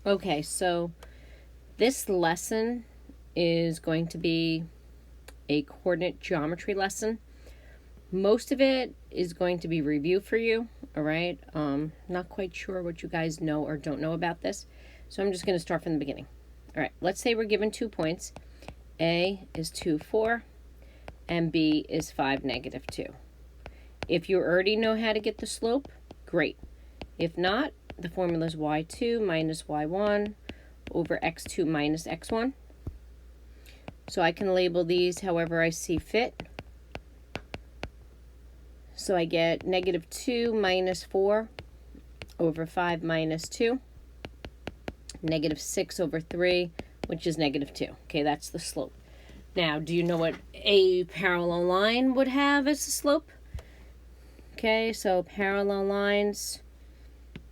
Okay, so this lesson is going to be a coordinate geometry lesson. Most of it is going to be review for you, all right? Not quite sure what you guys know or don't know about this, so I'm just going to start from the beginning. All right, let's say we're given 2 points. A is 2, 4, and B is 5, negative 2. If you already know how to get the slope, great. If not, the formula is y2 minus y1 over x2 minus x1. So I can label these however I see fit. So I get negative 2 minus 4 over 5 minus 2. Negative 6 over 3, which is negative 2. Okay, that's the slope. Now, do you know what a parallel line would have as a slope? Okay, so parallel lines,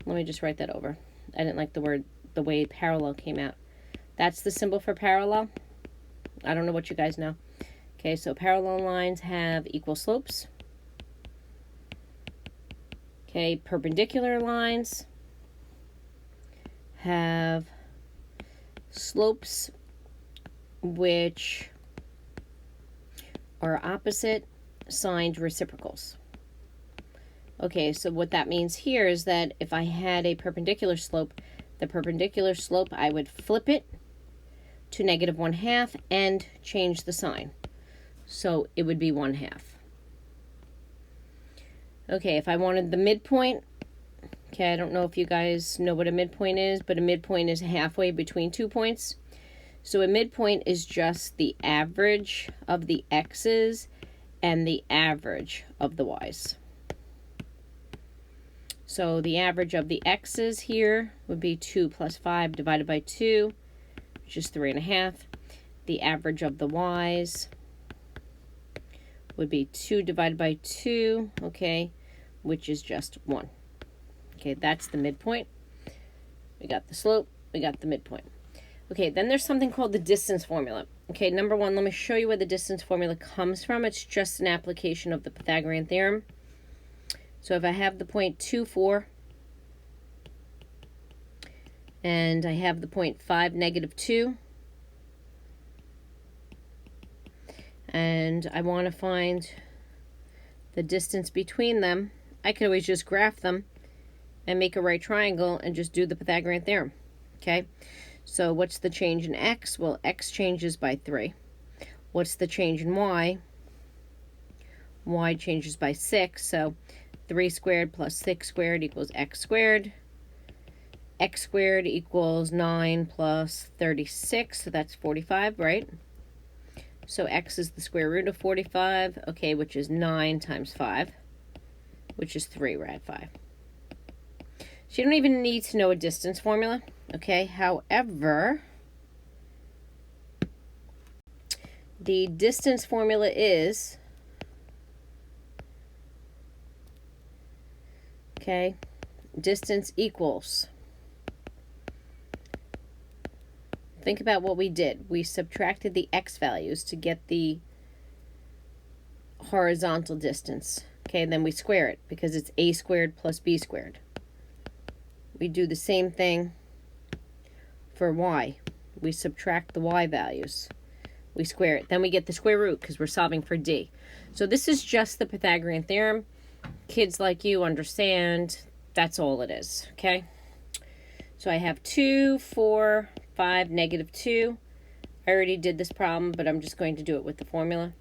let me just write that over. I didn't like the way parallel came out. That's the symbol for parallel. I don't know what you guys know. Okay, so parallel lines have equal slopes. Okay, perpendicular lines have slopes which are opposite signed reciprocals. Okay, so what that means here is that if I had a perpendicular slope, the perpendicular slope, I would flip it to negative 1/2 and change the sign. So it would be 1/2. Okay, if I wanted the midpoint, okay, I don't know if you guys know what a midpoint is, but a midpoint is halfway between 2 points. So a midpoint is just the average of the x's and the average of the y's. So the average of the x's here would be 2 plus 5 divided by 2, which is 3.5. The average of the y's would be 2 divided by 2, okay, which is just 1. Okay, that's the midpoint. We got the slope, we got the midpoint. Okay, then there's something called the distance formula. Okay, number one, let me show you where the distance formula comes from. It's just an application of the Pythagorean theorem. So if I have the point 2, 4, and I have the point 5, negative 2, and I want to find the distance between them, I could always just graph them and make a right triangle and just do the Pythagorean theorem. Okay, so what's the change in x? Well, x changes by 3. What's the change in y? Y changes by 6, so 3 squared plus 6 squared equals x squared. X squared equals 9 plus 36, so that's 45, right? So x is the square root of 45, okay, which is 9 times 5, which is 3 rad 5. So you don't even need to know a distance formula, okay? However, the distance formula is, okay, distance equals, think about what we did. We subtracted the x values to get the horizontal distance. Okay, and then we square it because it's a squared plus b squared. We do the same thing for y. We subtract the y values. We square it. Then we get the square root because we're solving for d. So this is just the Pythagorean theorem. Kids like you understand that's all it is, okay? So I have 2, 4, 5, negative 2. I already did this problem, but I'm just going to do it with the formula.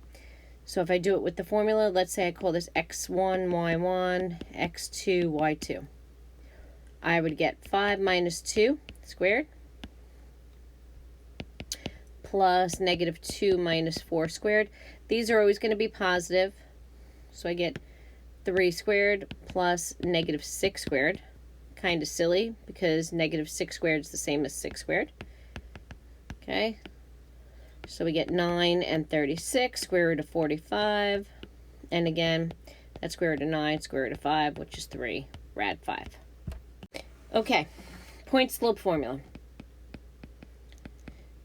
So if I do it with the formula, let's say I call this x1, y1, x2, y2. I would get 5 minus 2 squared plus negative 2 minus 4 squared. These are always going to be positive. So I get 3 squared plus negative 6 squared. Kind of silly because negative 6 squared is the same as 6 squared. Okay, so we get 9 and 36, square root of 45. And again, that's square root of 9, square root of 5, which is 3 rad 5. Okay, point slope formula.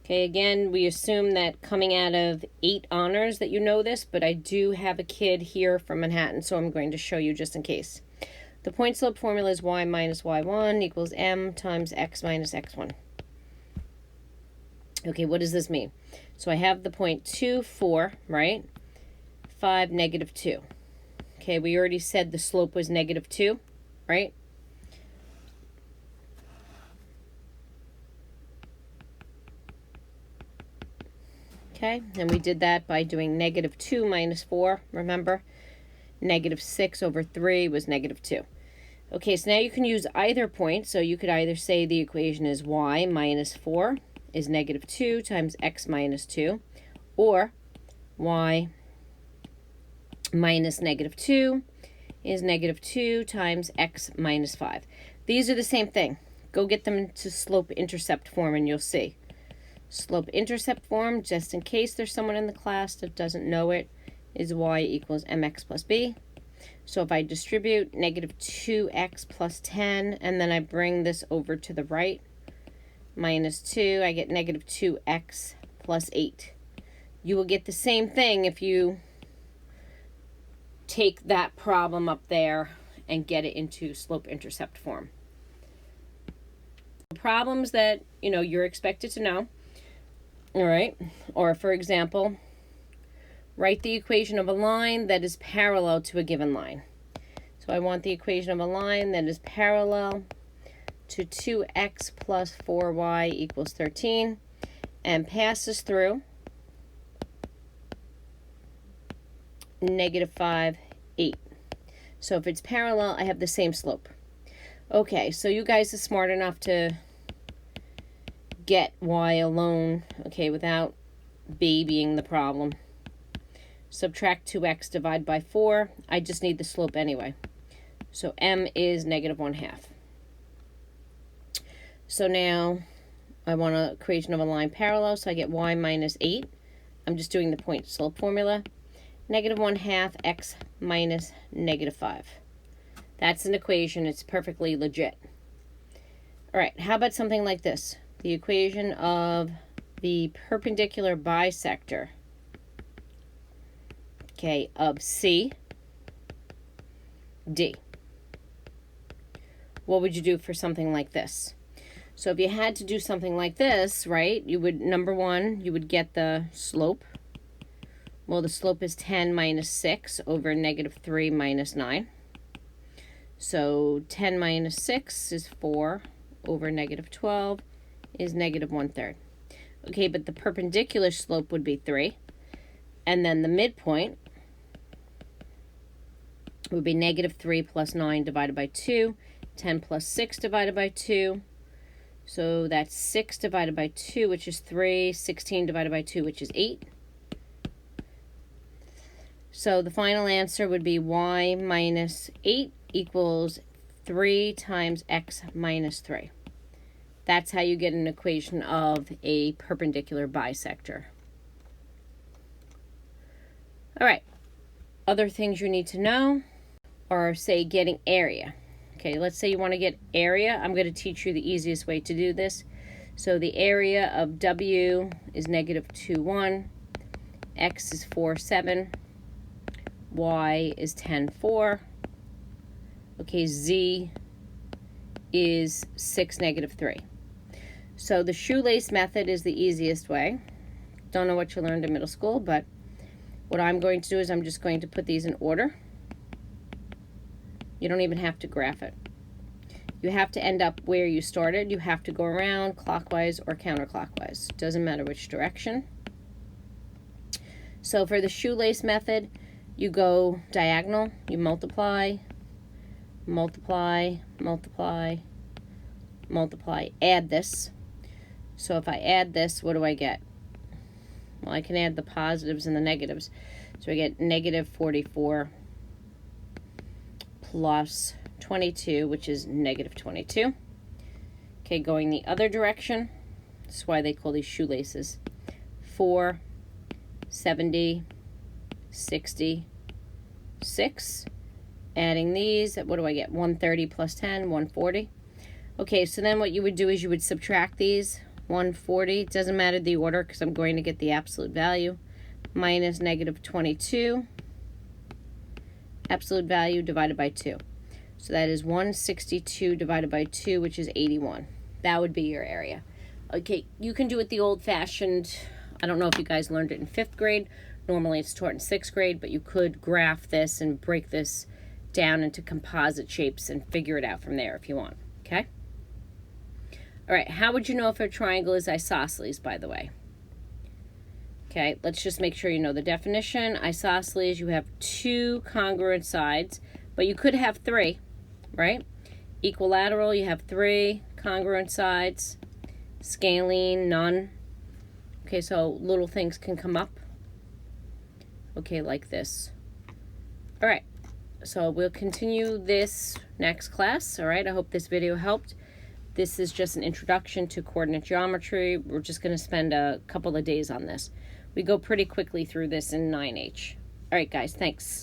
Okay, again, we assume that coming out of 8 honors that you know this, but I do have a kid here from Manhattan, so I'm going to show you just in case. The point slope formula is y minus y1 equals m times x minus x1. Okay, what does this mean? So I have the point 2, 4, right? 5, negative 2. Okay, we already said the slope was negative 2, right? Okay, and we did that by doing negative 2 minus 4, remember? Negative 6 over 3 was negative 2. Okay, so now you can use either point, so you could either say the equation is y minus 4 is negative 2 times x minus 2, or y minus negative 2 is negative 2 times x minus 5. These are the same thing. Go get them into slope-intercept form and you'll see. Slope-intercept form, just in case there's someone in the class that doesn't know it, is y equals mx plus b. So if I distribute negative 2x plus 10, and then I bring this over to the right, minus 2, I get negative 2x plus 8. You will get the same thing if you take that problem up there and get it into slope-intercept form. Problems that, you're expected to know, all right? Or, for example, write the equation of a line that is parallel to a given line. So I want the equation of a line that is parallel to 2x plus 4y equals 13 and passes through negative 5, 8. So if it's parallel, I have the same slope. Okay, so you guys are smart enough to get y alone, okay, without babying the problem. Subtract 2x, divide by 4. I just need the slope anyway. So m is negative 1/2. So now I want an equation of a line parallel, so I get y minus 8. I'm just doing the point slope formula. Negative 1/2 x minus negative 5. That's an equation. It's perfectly legit. All right, how about something like this? The equation of the perpendicular bisector, okay, of C, D. What would you do for something like this? So if you had to do something like this, right, you would, number one, you would get the slope. Well, the slope is 10 minus 6 over negative 3 minus 9. So 10 minus 6 is 4 over negative 12 is negative 1/3. Okay, but the perpendicular slope would be 3. And then the midpoint would be negative 3 plus 9 divided by 2. 10 plus 6 divided by 2. So that's 6 divided by 2, which is 3. 16 divided by 2, which is 8. So the final answer would be y minus 8 equals 3 times x minus 3. That's how you get an equation of a perpendicular bisector. All right, other things you need to know are, say, getting area. Okay, let's say you want to get area. I'm going to teach you the easiest way to do this. So the area of W is negative 2, 1. X is 4, 7. Y is 10, 4. Okay, Z is 6, negative 3. So the shoelace method is the easiest way. Don't know what you learned in middle school, but what I'm going to do is I'm just going to put these in order. You don't even have to graph it. You have to end up where you started. You have to go around clockwise or counterclockwise. Doesn't matter which direction. So for the shoelace method, you go diagonal, you multiply, multiply, multiply, multiply, add this. So if I add this, what do I get? Well, I can add the positives and the negatives. So I get negative 44 plus 22, which is negative 22. Okay, going the other direction. That's why they call these shoelaces. 4, 70, 60, 6. Adding these, what do I get? 130 plus 10, 140. Okay, so then what you would do is you would subtract these. 140, it doesn't matter the order because I'm going to get the absolute value, minus negative 22, absolute value divided by 2. So that is 162 divided by 2, which is 81. That would be your area. Okay, you can do it the old-fashioned. I don't know if you guys learned it in 5th grade. Normally it's taught in 6th grade, but you could graph this and break this down into composite shapes and figure it out from there if you want, okay? All right, how would you know if a triangle is isosceles, by the way? Okay, let's just make sure you know the definition. Isosceles, you have 2 congruent sides, but you could have 3, right? Equilateral, you have 3 congruent sides. Scalene, none. Okay, so little things can come up. Okay, like this. All right, so we'll continue this next class. All right, I hope this video helped. This is just an introduction to coordinate geometry. We're just going to spend a couple of days on this. We go pretty quickly through this in 9H. All right, guys, thanks.